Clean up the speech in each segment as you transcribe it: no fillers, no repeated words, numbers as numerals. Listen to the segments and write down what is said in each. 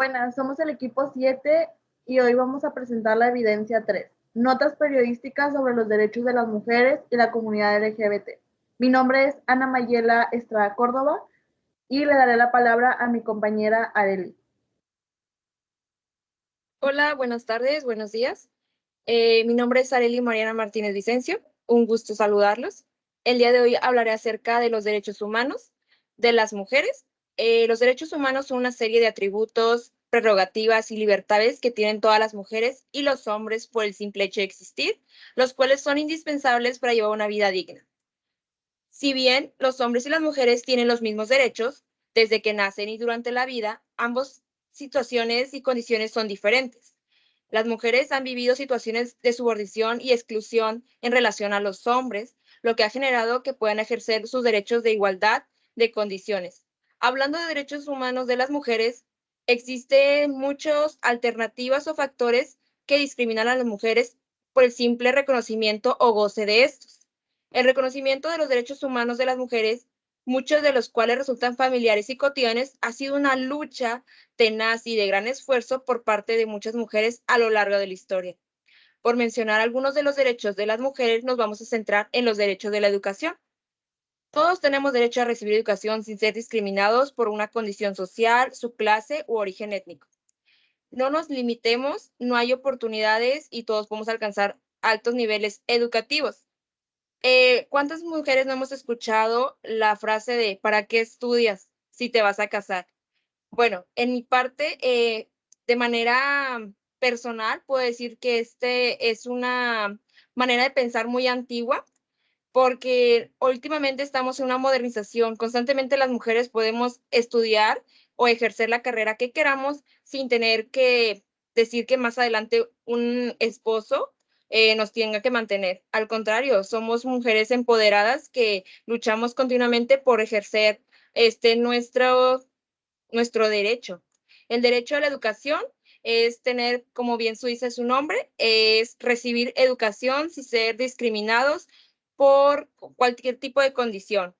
Buenas, somos el equipo 7 y hoy vamos a presentar la evidencia 3, notas periodísticas sobre los derechos de las mujeres y la comunidad LGBT. Mi nombre es Ana Mayela Estrada Córdoba y le daré la palabra a mi compañera Arely. Hola, buenas tardes, buenos días. Mi nombre es Arely Mariana Martínez Vicencio. Un gusto saludarlos. El día de hoy hablaré acerca de los derechos humanos de las mujeres. Los derechos humanos son una serie de atributos, prerrogativas y libertades que tienen todas las mujeres y los hombres por el simple hecho de existir, los cuales son indispensables para llevar una vida digna. Si bien los hombres y las mujeres tienen los mismos derechos, desde que nacen y durante la vida, ambos situaciones y condiciones son diferentes. Las mujeres han vivido situaciones de subordinación y exclusión en relación a los hombres, lo que ha generado que puedan ejercer sus derechos de igualdad de condiciones. Hablando de derechos humanos de las mujeres, existen muchas alternativas o factores que discriminan a las mujeres por el simple reconocimiento o goce de estos. El reconocimiento de los derechos humanos de las mujeres, muchos de los cuales resultan familiares y cotidianos, ha sido una lucha tenaz y de gran esfuerzo por parte de muchas mujeres a lo largo de la historia. Por mencionar algunos de los derechos de las mujeres, nos vamos a centrar en los derechos de la educación. Todos tenemos derecho a recibir educación sin ser discriminados por una condición social, su clase u origen étnico. No nos limitemos, no hay oportunidades y todos podemos alcanzar altos niveles educativos. ¿Cuántas mujeres no hemos escuchado la frase de ¿para qué estudias si te vas a casar? Bueno, en mi parte, de manera personal, puedo decir que este es una manera de pensar muy antigua, porque últimamente estamos en una modernización. Constantemente las mujeres podemos estudiar o ejercer la carrera que queramos sin tener que decir que más adelante un esposo nos tenga que mantener. Al contrario, somos mujeres empoderadas que luchamos continuamente por ejercer nuestro derecho. El derecho a la educación es tener, como bien su dice su nombre, es recibir educación sin ser discriminados por cualquier tipo de condición.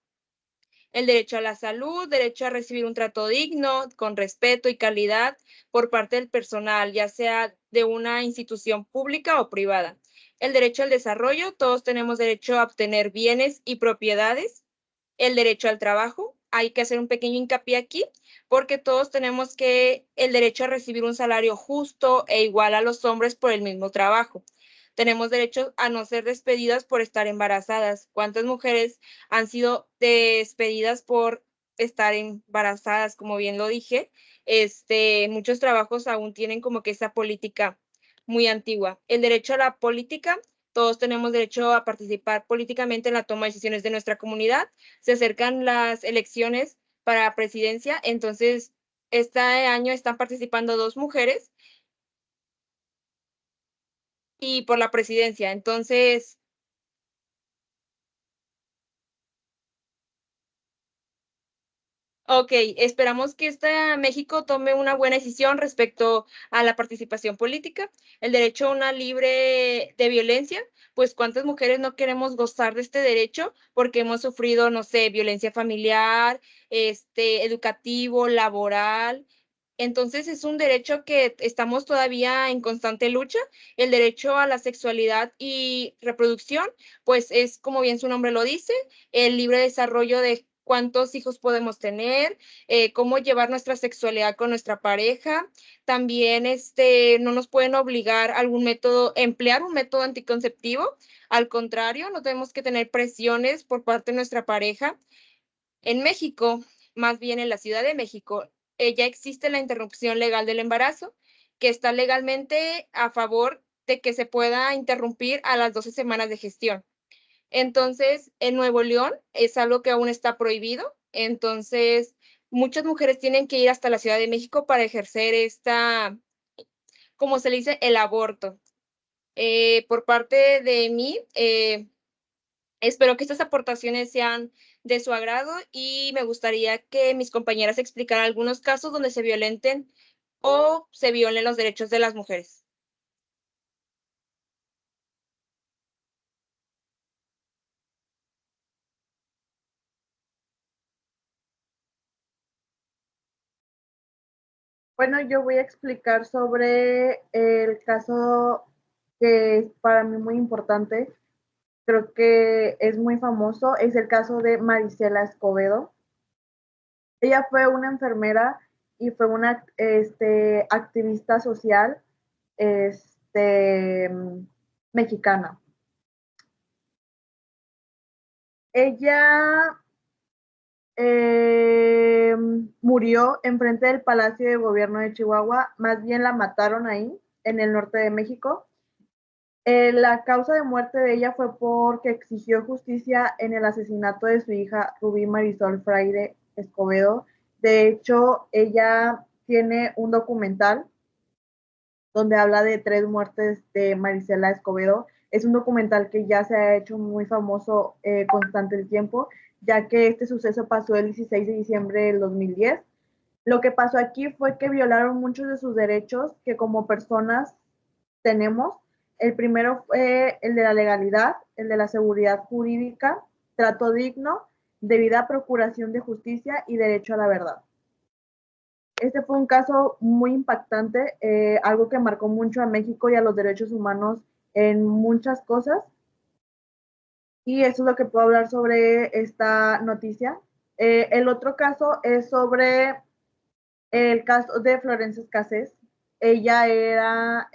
El derecho a la salud, derecho a recibir un trato digno, con respeto y calidad por parte del personal, ya sea de una institución pública o privada. El derecho al desarrollo, todos tenemos derecho a obtener bienes y propiedades. El derecho al trabajo, hay que hacer un pequeño hincapié aquí, porque todos tenemos que el derecho a recibir un salario justo e igual a los hombres por el mismo trabajo. Tenemos derecho a no ser despedidas por estar embarazadas. ¿Cuántas mujeres han sido despedidas por estar embarazadas? Como bien lo dije, muchos trabajos aún tienen como que esa política muy antigua. El derecho a la política, todos tenemos derecho a participar políticamente en la toma de decisiones de nuestra comunidad. Se acercan las elecciones para presidencia, entonces este año están participando 2 mujeres y por la presidencia. Entonces, okey, esperamos que México tome una buena decisión respecto a la participación política, el derecho a una libre de violencia, pues, ¿cuántas mujeres no queremos gozar de este derecho? Porque hemos sufrido, no sé, violencia familiar, educativo, laboral. Entonces, es un derecho que estamos todavía en constante lucha. El derecho a la sexualidad y reproducción, pues, es, como bien su nombre lo dice, el libre desarrollo de cuántos hijos podemos tener, cómo llevar nuestra sexualidad con nuestra pareja. También, no nos pueden obligar a emplear un método anticonceptivo. Al contrario, no tenemos que tener presiones por parte de nuestra pareja. En México, más bien en la Ciudad de México, ya existe la interrupción legal del embarazo, que está legalmente a favor de que se pueda interrumpir a las 12 semanas de gestión. Entonces, en Nuevo León es algo que aún está prohibido. Entonces, muchas mujeres tienen que ir hasta la Ciudad de México para ejercer como se le dice, el aborto. Por parte de mí, espero que estas aportaciones sean de su agrado y me gustaría que mis compañeras explicaran algunos casos donde se violenten o se violen los derechos de las mujeres. Bueno, yo voy a explicar sobre el caso que es para mí muy importante, creo que es muy famoso, es el caso de Marisela Escobedo. Ella fue una enfermera y fue una activista social este, mexicana. Ella eh, murió enfrente del Palacio de Gobierno de Chihuahua, más bien la mataron ahí, en el norte de México. La causa de muerte de ella fue porque exigió justicia en el asesinato de su hija Rubí Marisol Fraire Escobedo. De hecho, ella tiene un documental donde habla de 3 muertes de Marisela Escobedo. Es un documental que ya se ha hecho muy famoso constante el tiempo, ya que este suceso pasó el 16 de diciembre del 2010. Lo que pasó aquí fue que violaron muchos de sus derechos que como personas tenemos. El primero fue el de la legalidad, el de la seguridad jurídica, trato digno, debida procuración de justicia y derecho a la verdad. Este fue un caso muy impactante, algo que marcó mucho a México y a los derechos humanos en muchas cosas. Y eso es lo que puedo hablar sobre esta noticia. El otro caso es sobre el caso de Florencia Escasez. Ella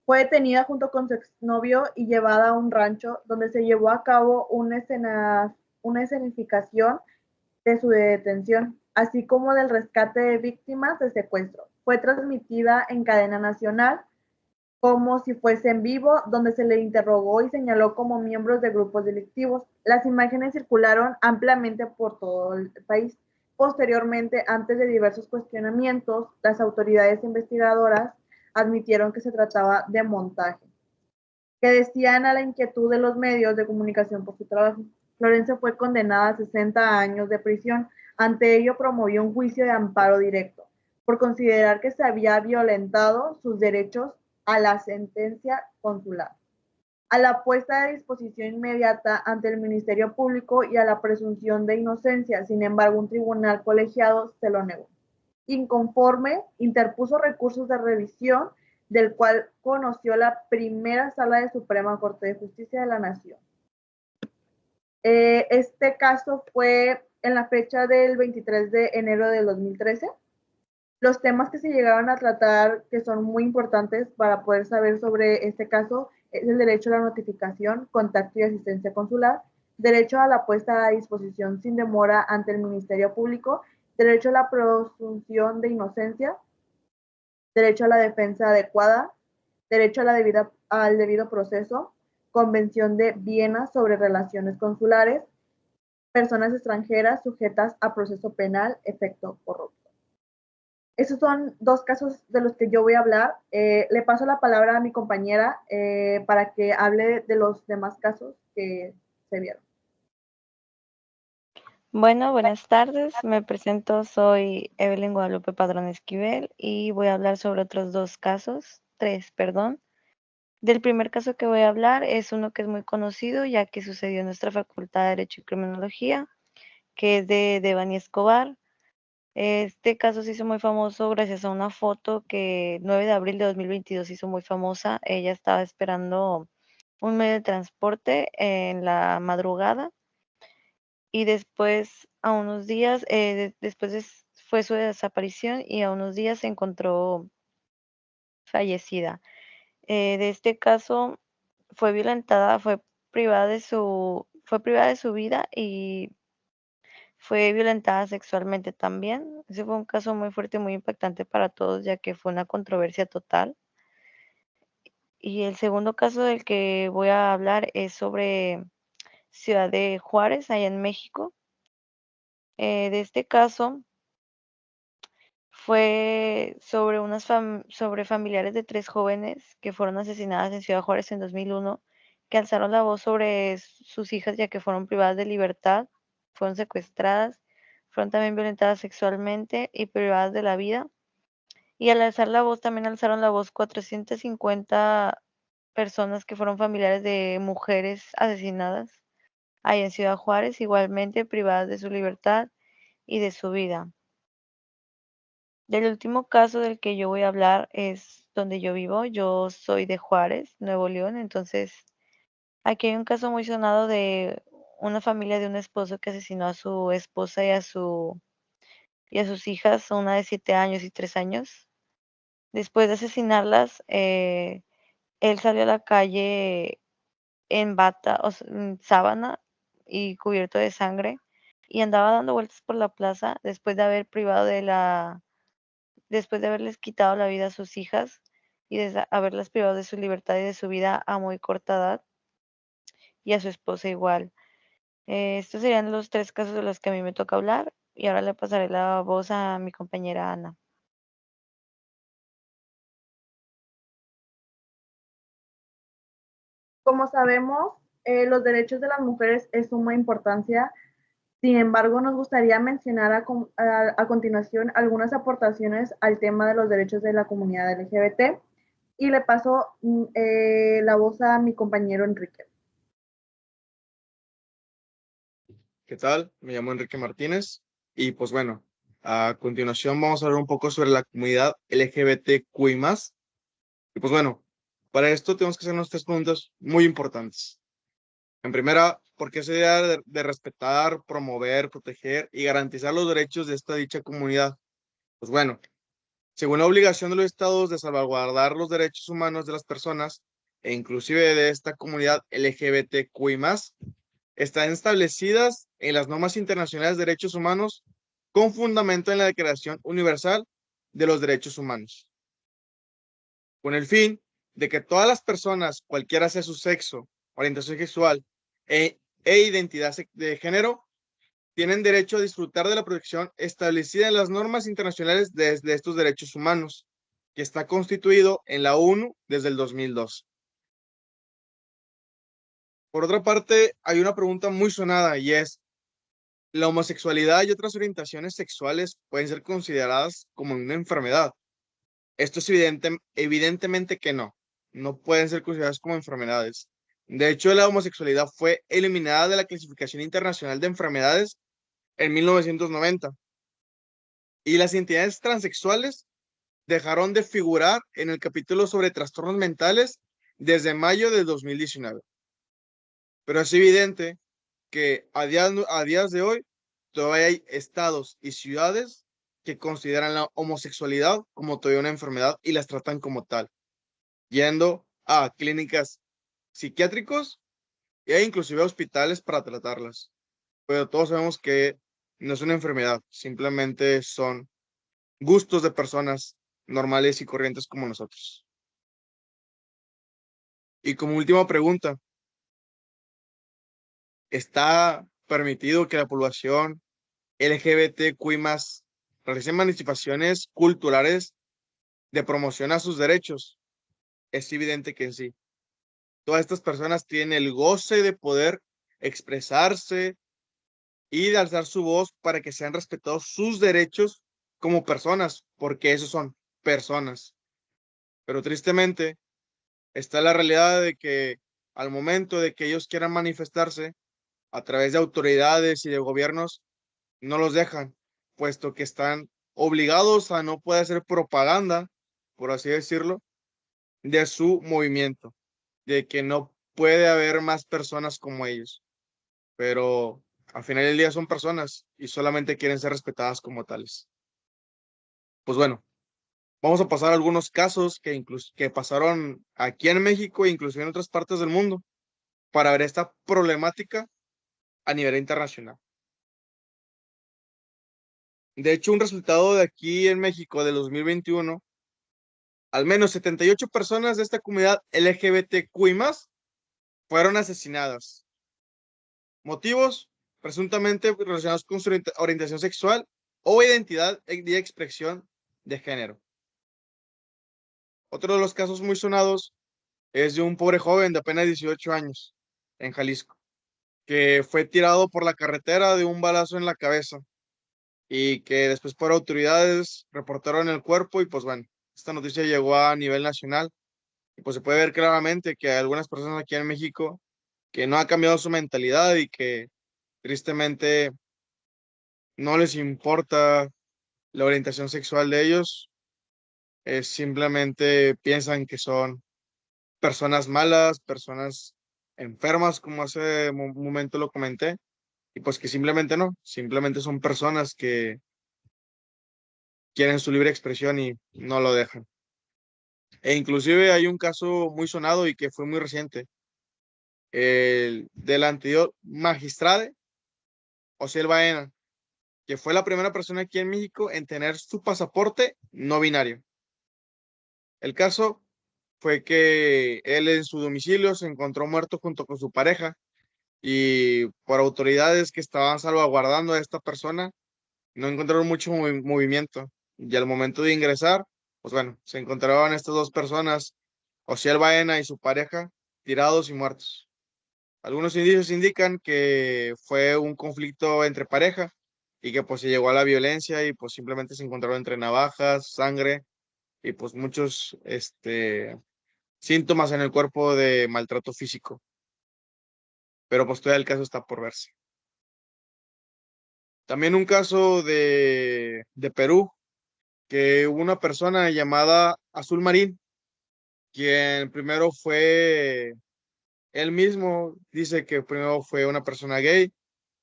fue detenida junto con su exnovio y llevada a un rancho donde se llevó a cabo una escenificación de su detención, así como del rescate de víctimas de secuestro. Fue transmitida en cadena nacional como si fuese en vivo, donde se le interrogó y señaló como miembros de grupos delictivos. Las imágenes circularon ampliamente por todo el país. Posteriormente, antes de diversos cuestionamientos, las autoridades investigadoras admitieron que se trataba de montaje, que decían a la inquietud de los medios de comunicación por su trabajo. Florencia fue condenada a 60 años de prisión. Ante ello, promovió un juicio de amparo directo por considerar que se había violentado sus derechos a la sentencia consular, a la puesta a disposición inmediata ante el Ministerio Público y a la presunción de inocencia. Sin embargo, un tribunal colegiado se lo negó. Inconforme, interpuso recursos de revisión, del cual conoció la primera sala de Suprema Corte de Justicia de la Nación. Este caso fue en la fecha del 23 de enero del 2013. Los temas que se llegaron a tratar, que son muy importantes para poder saber sobre este caso, es el derecho a la notificación, contacto y asistencia consular, derecho a la puesta a disposición sin demora ante el Ministerio Público, derecho a la presunción de inocencia, derecho a la defensa adecuada, derecho a al debido proceso, Convención de Viena sobre relaciones consulares, personas extranjeras sujetas a proceso penal, efecto corrupto. Esos son 2 casos de los que yo voy a hablar. Le paso la palabra a mi compañera para que hable de los demás casos que se vieron. Bueno, buenas tardes. Me presento, soy Evelyn Guadalupe Padrón Esquivel y voy a hablar sobre otros 3, perdón. Del primer caso que voy a hablar es uno que es muy conocido, ya que sucedió en nuestra Facultad de Derecho y Criminología, que es de Devani Escobar. Este caso se hizo muy famoso gracias a una foto que 9 de abril de 2022 hizo muy famosa. Ella estaba esperando un medio de transporte en la madrugada y después a unos días, fue su desaparición y a unos días se encontró fallecida. De este caso fue violentada, fue privada de su vida y fue violentada sexualmente también. Ese fue un caso muy fuerte y muy impactante para todos, ya que fue una controversia total. Y el segundo caso del que voy a hablar es sobre Ciudad de Juárez, allá en México. De este caso fue sobre familiares de 3 jóvenes que fueron asesinadas en Ciudad Juárez en 2001, que alzaron la voz sobre sus hijas ya que fueron privadas de libertad, fueron secuestradas, fueron también violentadas sexualmente y privadas de la vida. Y al alzar la voz también alzaron la voz 450 personas que fueron familiares de mujeres asesinadas ahí en Ciudad Juárez, igualmente privadas de su libertad y de su vida. Del último caso del que yo voy a hablar es donde yo vivo. Yo soy de Juárez, Nuevo León, entonces aquí hay un caso muy sonado de una familia de un esposo que asesinó a su esposa y a sus hijas, una de 7 años y 3 años. Después de asesinarlas, él salió a la calle en bata, o sea, en sábana y cubierto de sangre, y andaba dando vueltas por la plaza después de haberles quitado la vida a sus hijas y de haberlas privado de su libertad y de su vida a muy corta edad, y a su esposa igual. Estos serían los 3 casos de los que a mí me toca hablar, y ahora le pasaré la voz a mi compañera Ana. Como sabemos, los derechos de las mujeres es suma importancia. Sin embargo, nos gustaría mencionar a continuación algunas aportaciones al tema de los derechos de la comunidad LGBT y le paso la voz a mi compañero Enrique. ¿Qué tal? Me llamo Enrique Martínez y pues bueno, a continuación vamos a hablar un poco sobre la comunidad LGBTQI+. Y pues bueno, para esto tenemos que hacernos 3 preguntas muy importantes. En primera, ¿por qué se debe de respetar, promover, proteger y garantizar los derechos de esta dicha comunidad? Pues bueno, según la obligación de los estados de salvaguardar los derechos humanos de las personas e inclusive de esta comunidad LGBTQI+, están establecidas en las normas internacionales de derechos humanos con fundamento en la Declaración Universal de los Derechos Humanos, con el fin de que todas las personas, cualquiera sea su sexo, orientación sexual e identidad de género, tienen derecho a disfrutar de la protección establecida en las normas internacionales de estos derechos humanos, que está constituido en la ONU desde el 2002. Por otra parte, hay una pregunta muy sonada y es, ¿la homosexualidad y otras orientaciones sexuales pueden ser consideradas como una enfermedad? Esto es evidentemente que no. No pueden ser consideradas como enfermedades. De hecho, la homosexualidad fue eliminada de la Clasificación Internacional de Enfermedades en 1990. Y las identidades transexuales dejaron de figurar en el capítulo sobre trastornos mentales desde mayo de 2019. Pero es evidente que a días de hoy todavía hay estados y ciudades que consideran la homosexualidad como todavía una enfermedad y las tratan como tal, yendo a clínicas psiquiátricos e inclusive a hospitales para tratarlas. Pero todos sabemos que no es una enfermedad, simplemente son gustos de personas normales y corrientes como nosotros. Y como última pregunta, ¿está permitido que la población LGBTQI+ realice manifestaciones culturales de promoción a sus derechos? Es evidente que sí. Todas estas personas tienen el goce de poder expresarse y de alzar su voz para que sean respetados sus derechos como personas, porque esos son personas. Pero tristemente está la realidad de que al momento de que ellos quieran manifestarse a través de autoridades y de gobiernos, no los dejan, puesto que están obligados a no poder hacer propaganda, por así decirlo, de su movimiento, de que no puede haber más personas como ellos. Pero al final del día son personas y solamente quieren ser respetadas como tales. Pues bueno, vamos a pasar a algunos casos que pasaron aquí en México e inclusive en otras partes del mundo para ver esta problemática a nivel internacional. De hecho, un resultado de aquí en México del 2021, al menos 78 personas de esta comunidad LGBTQI+ fueron asesinadas. Motivos presuntamente relacionados con su orientación sexual o identidad de expresión de género. Otro de los casos muy sonados es de un pobre joven de apenas 18 años en Jalisco, que fue tirado por la carretera de un balazo en la cabeza y que después por autoridades reportaron el cuerpo y pues bueno, esta noticia llegó a nivel nacional y pues se puede ver claramente que hay algunas personas aquí en México que no ha cambiado su mentalidad y que tristemente no les importa la orientación sexual de ellos, simplemente piensan que son personas malas, personas enfermas, como hace un momento lo comenté, y pues que simplemente no, simplemente son personas que quieren su libre expresión y no lo dejan. E inclusive hay un caso muy sonado y que fue muy reciente, el del anterior magistrado Osiel Baena, que fue la primera persona aquí en México en tener su pasaporte no binario. El caso fue que él en su domicilio se encontró muerto junto con su pareja y por autoridades que estaban salvaguardando a esta persona, no encontraron mucho movimiento. Y al momento de ingresar, pues bueno, se encontraban estas dos personas, Osiel Baena y su pareja, tirados y muertos. Algunos indicios indican que fue un conflicto entre pareja y que pues se llegó a la violencia y pues simplemente se encontraron entre navajas, sangre y pues muchos síntomas en el cuerpo de maltrato físico. Pero pues todavía el caso está por verse. También un caso de Perú, que hubo una persona llamada Azul Marín, quien primero fue, él mismo dice que primero fue una persona gay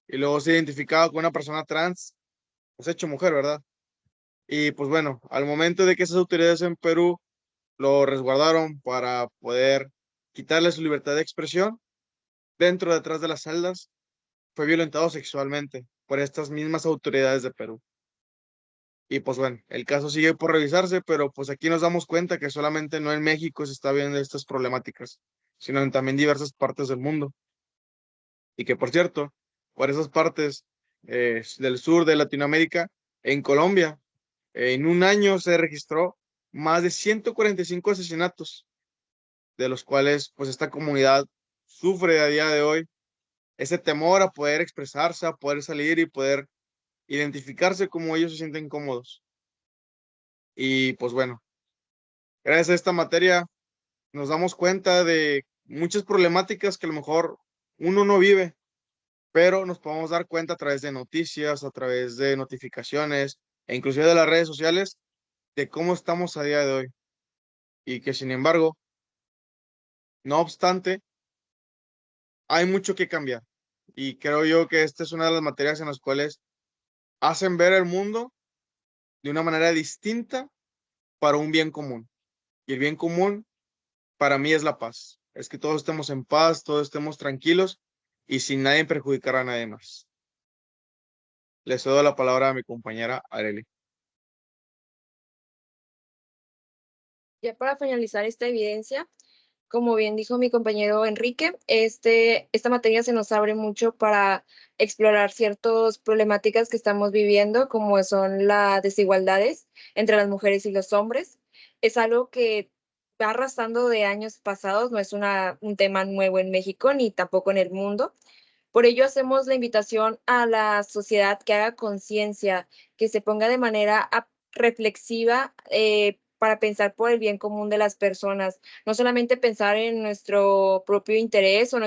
y luego se identificaba con una persona trans, pues hecho mujer, ¿verdad? Y pues bueno, al momento de que esas autoridades en Perú lo resguardaron para poder quitarle su libertad de expresión, dentro detrás de las celdas, fue violentado sexualmente por estas mismas autoridades de Perú. Y pues bueno, el caso sigue por revisarse, pero pues aquí nos damos cuenta que solamente no en México se está viendo estas problemáticas, sino en también diversas partes del mundo. Y que por cierto, por esas partes del sur de Latinoamérica, en Colombia, en un año se registró más de 145 asesinatos, de los cuales pues esta comunidad sufre a día de hoy ese temor a poder expresarse, a poder salir y poder identificarse como ellos se sienten cómodos. Y pues bueno, gracias a esta materia nos damos cuenta de muchas problemáticas que a lo mejor uno no vive, pero nos podemos dar cuenta a través de noticias, a través de notificaciones e inclusive de las redes sociales de cómo estamos a día de hoy. Y que sin embargo, no obstante, hay mucho que cambiar. Y creo yo que esta es una de las materias en las cuales hacen ver el mundo de una manera distinta para un bien común. Y el bien común para mí es la paz. Es que todos estemos en paz, todos estemos tranquilos y sin nadie perjudicar a nadie más. Le cedo la palabra a mi compañera Areli. Ya para finalizar esta evidencia, como bien dijo mi compañero Enrique, esta materia se nos abre mucho para explorar ciertas problemáticas que estamos viviendo, como son las desigualdades entre las mujeres y los hombres. Es algo que va arrastrando de años pasados, no es un tema nuevo en México ni tampoco en el mundo. Por ello hacemos la invitación a la sociedad que haga conciencia, que se ponga de manera reflexiva para pensar por el bien común de las personas, no solamente pensar en nuestro propio interés o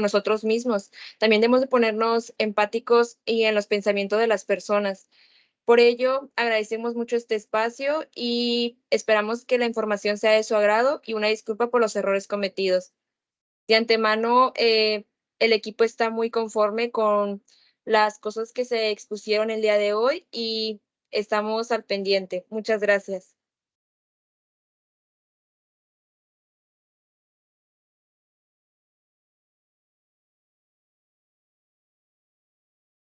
nosotros mismos, también debemos de ponernos empáticos y en los pensamientos de las personas. Por ello, agradecemos mucho este espacio y esperamos que la información sea de su agrado y una disculpa por los errores cometidos. De antemano, el equipo está muy conforme con las cosas que se expusieron el día de hoy y estamos al pendiente. Muchas gracias.